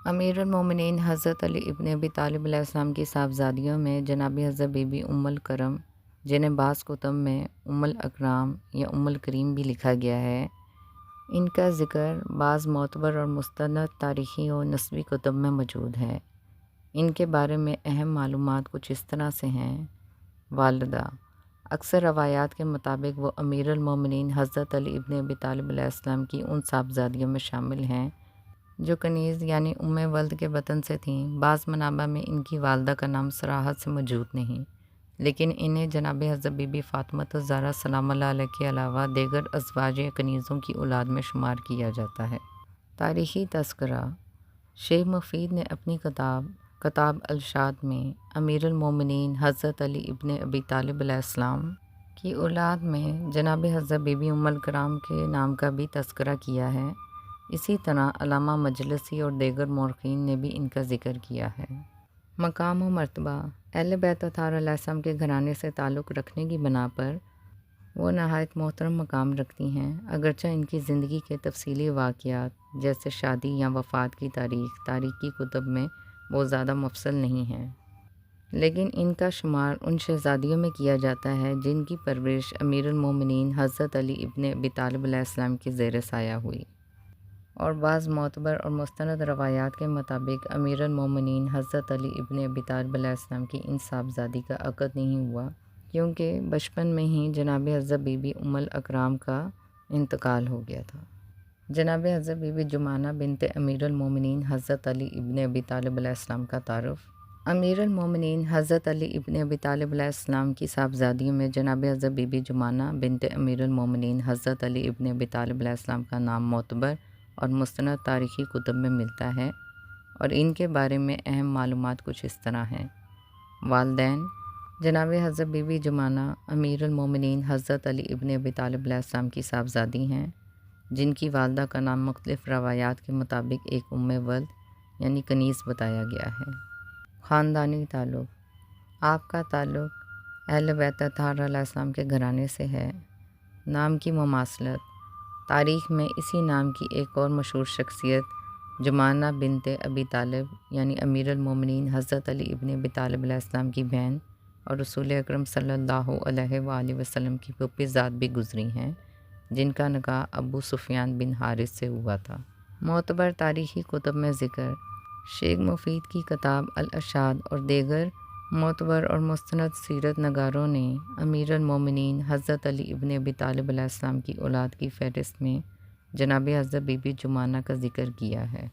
امیر المومنین حضرت علی ابن ابی طالب علیہ السلام کی صاحبزادیوں میں جناب حضرت بی بی ام الکرم، جنہیں بعض کتب میں ام الاکرام یا ام الکریم بھی لکھا گیا ہے، ان کا ذکر بعض معتبر اور مستند تاریخی و نسبی کتب میں موجود ہے۔ ان کے بارے میں اہم معلومات کچھ اس طرح سے ہیں۔ والدہ: اکثر روایات کے مطابق وہ امیر المومنین حضرت علی ابن ابی طالب علیہ السلام کی ان صاحبزادیوں میں شامل ہیں جو کنیز یعنی ام ولد کے بطن سے تھیں۔ بعض منابع میں ان کی والدہ کا نام صراحت سے موجود نہیں، لیکن انہیں جناب حضرت بی بی فاطمہ الزہرا سلام اللہ علیہ کے علاوہ دیگر ازواج کنیزوں کی اولاد میں شمار کیا جاتا ہے۔ تاریخی تذکرہ: شیخ مفید نے اپنی کتاب الشاد میں امیر المومنین حضرت علی ابن ابی طالب علیہ السلام کی اولاد میں جناب حضرت بی بی ام الکرام کے نام کا بھی تذکرہ کیا ہے۔ اسی طرح علامہ مجلسی اور دیگر مورخین نے بھی ان کا ذکر کیا ہے۔ مقام و مرتبہ: اہل بیت اطہار علیہ السلام کے گھرانے سے تعلق رکھنے کی بنا پر وہ نہایت محترم مقام رکھتی ہیں، اگرچہ ان کی زندگی کے تفصیلی واقعات جیسے شادی یا وفات کی تاریخی کتب میں بہت زیادہ مفصل نہیں ہیں، لیکن ان کا شمار ان شہزادیوں میں کیا جاتا ہے جن کی پرورش امیر المومنین حضرت علی ابن ابی طالب علیہ السلام کے زیر سایہ ہوئی، اور بعض معتبر اور مستند روایات کے مطابق امیر المومنین حضرت علی ابن ابی طالب علیہ السلام کی ان صاحبزادی کا عقد نہیں ہوا، کیونکہ بچپن میں ہی جناب حضرت بی بی ام الاکرام کا انتقال ہو گیا تھا۔ جناب حضرت بی بی جمانہ بنت امیر المومنین حضرت علی ابن ابی طالب علیہ السلام کا تعارف۔ امیر المومنین حضرت علی ابن ابی طالب علیہ السلام کی صاحبزادیوں میں جناب حضرت بی بی جمانہ بنت امیر المومنین حضرت علی ابن ابی طالب علیہ السلام کا نام معتبر اور مستند تاریخی کتب میں ملتا ہے، اور ان کے بارے میں اہم معلومات کچھ اس طرح ہیں۔ والدین: جناب حضرت بی بی جمانہ امیر المومنین حضرت علی ابن ابی طالب علیہ السلام کی صاحبزادی ہیں، جن کی والدہ کا نام مختلف روایات کے مطابق ایک ام ولد یعنی کنیز بتایا گیا ہے۔ خاندانی تعلق: آپ کا تعلق اہل بیت اطہار علیہ السلام کے گھرانے سے ہے۔ نام کی مماثلت: تاریخ میں اسی نام کی ایک اور مشہور شخصیت جمانہ بنت ابی طالب یعنی امیر المومنین حضرت علی ابن ابی طالب علیہ السلام کی بہن اور رسول اکرم صلی اللہ علیہ وآلہ وسلم کی پھوپھی ذات بھی گزری ہیں، جن کا نکاح ابو سفیان بن حارث سے ہوا تھا۔ معتبر تاریخی کتب میں ذکر: شیخ مفید کی کتاب الارشاد اور دیگر معتبر اور مستند سیرت نگاروں نے امیر المومنین حضرت علی ابن ابی طالب علیہ السلام کی اولاد کی فہرست میں جناب حضرت بی بی جمانہ کا ذکر کیا ہے۔